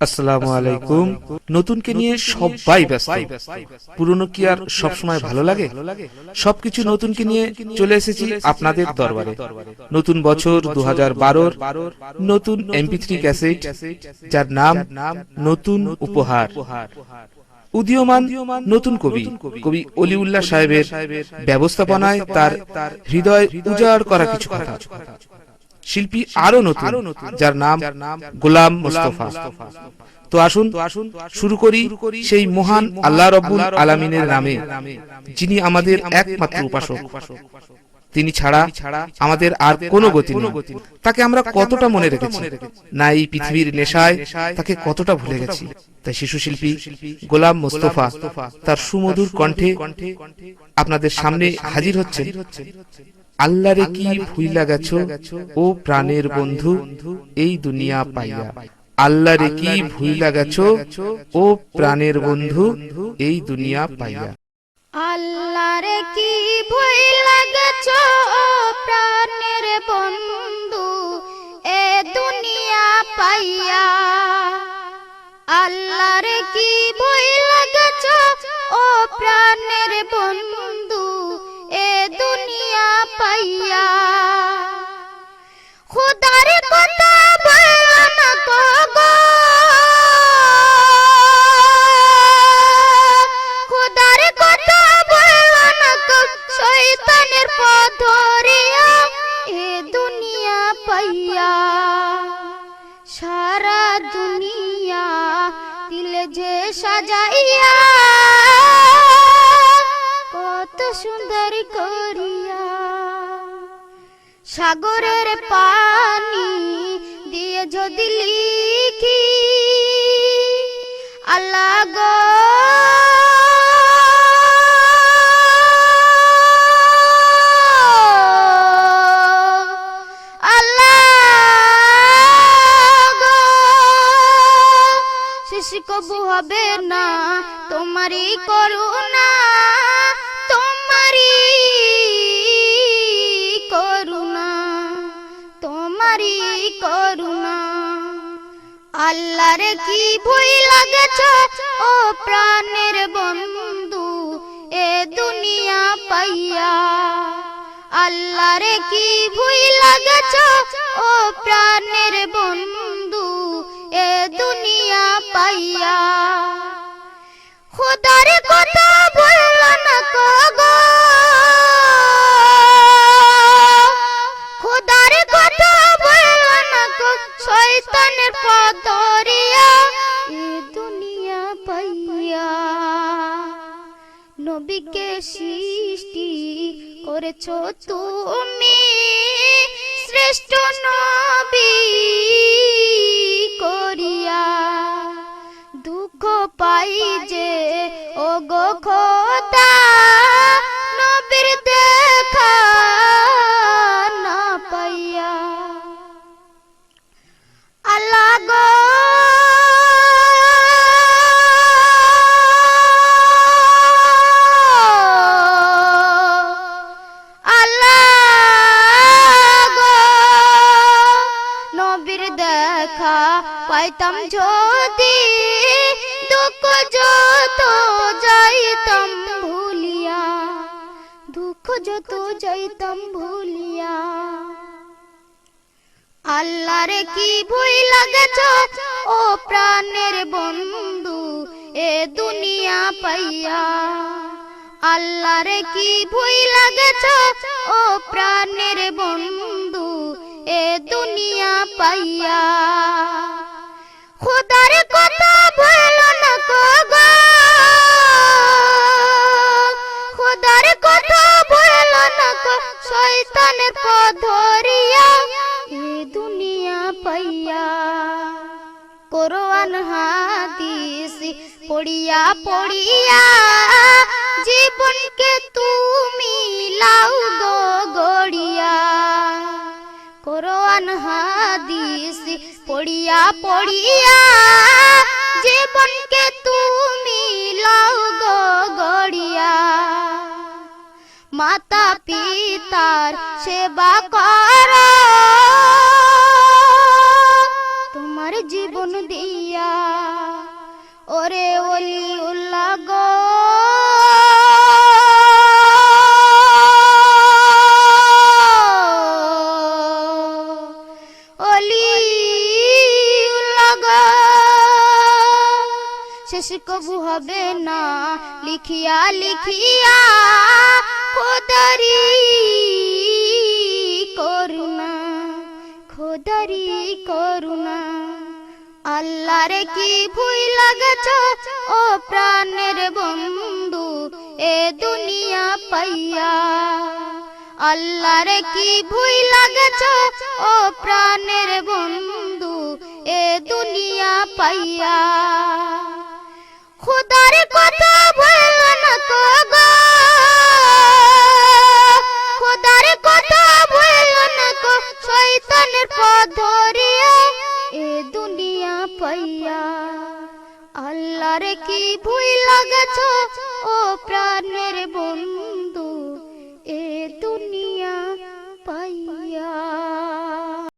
আসসালামু আলাইকুম। নতুনকে নিয়ে সবাই ব্যস্ত, পুরনো কি আর সবসময় ভালো লাগে? সবকিছু নতুনকে নিয়ে চলে এসেছি আপনাদের দরবারে। নতুন বছর 2012-র নতুন MP3 ক্যাসেট, যার নাম নতুন উপহার। উদীয়মান নতুন কবি অলিউল্লাহ সাহেবের ব্যবস্থাপনায় তার হৃদয় উজাড় করা কিছু কথা। শিল্পী আরো নতুন, যার নাম গোলাম মোস্তফা। তো আসুন শুরু করি সেই মহান আল্লাহ রব্বুল আলামিনের নামে, যিনি আমাদের একমাত্র উপাসক। তিনি ছাড়া আমাদের আর কোনো গতি নেই। তাকে আমরা কতটা মনে রেখেছি, না এই পৃথিবীর নেশায় তাকে কতটা ভুলে গেছি। তাই শিশু শিল্পী গোলাম মোস্তফা তার সুমধুর কণ্ঠে আপনাদের সামনে হাজির হচ্ছেন। আল্লাহরে কি ভুইলা গেছো ও প্রাণের বন্ধু এই দুনিয়া পাইয়া। আল্লাহরে কি ভুইলা গেছো ও প্রাণের বন্ধু এই দুনিয়া পাইয়া। আল্লাহরে কি ভুইলা গেছো ও প্রাণের বন্ধু এ দুনিয়া পাইয়া। আল্লাহরে কি ভুইলা গেছো ও প্রাণের বন্ধু এ দুনিয়া পাইয়া। খোদার কথা বলো না গো, খোদার কথা বলো না গো, শয়তানের পথ ধরিয়া এ দুনিয়া পাইয়া। সারা দুনিয়া দিলে যে সাজাইয়া, কত সুন্দর করিয়া। সাগরের পানি দিয়ে যদি লিখি আল্লাহ গো, আল্লাহ গো, শেষ কবু হবে না তোমারই করুণা, তোমারই করুণা, তোমারই করুণা। আল্লাহরে কি ভুইলা গেছো ও প্রাণের বন্ধু এ দুনিয়া পাইয়া। আল্লাহরে কি ভুইলা গেছো ও প্রাণের বন্ধু এ দুনিয়া পাইয়া। খোদার কথা বললো না গো, খোদার কথা বললো না গো, শয়তানের পথ ধরিয়া এ দুনিয়া পাইয়া। নবীকে সৃষ্টি করেছো তুমি, শ্রেষ্ঠ নবী করিয়া। দুঃখ পাই যে ও গো খোদা, নবীর দেখা না পাইয়া। আল্লাহ গো, আল্লাহ গো, নবীর দেখা পাইতাম যদি, দুঃখ যত যাইতাম ভুলিয়া, দুঃখ যত যাইতাম ভুলিয়া। আল্লাহরে কি ভুইলা গেছো ও প্রাণের বন্ধু এ দুনিয়া পাইয়া। আল্লাহরে কি ভুইলা গেছো ও প্রাণের বন্ধু এ দুনিয়া পাইয়া। খোদার কথা বলো না গো, খোদার কথা বলো না গো, শয়তানের পথ ধরিয়া এ দুনিয়া পাইয়া। কোরআন হাদিস পড়িয়া পড়িয়া জীবনকে তুমি লাও গো গড়িয়া। কোরআন হাদিস পড়িয়া পড়িয়া জীবনকে তুমি লাও গো গড়িয়া। মাতা পিতার সেবা করো তোমার জীবন দিয়া, ওরে ওলিউল্লাহ গো ওলিউল্লাহ গো শেষ কবু হবে না লিখিয়া লিখিয়া খোদারি করুণা খোদারি করুণা আল্লাহর কি ভুই লাগছ ও প্রাণের বন্ধু এ দুনিয়া পাইয়া আল্লাহর কি ভুই লাগছ ও প্রাণের বন্ধু এ দুনিয়া পাইয়া খোদার কথা ভুলো না তো গো খোদার কথা ভুলো না গো শয়তানের পথ ধরিয়া এ দুনিয়া পাইয়া আল্লাহর কি ভুই লাগছ ও প্রাণের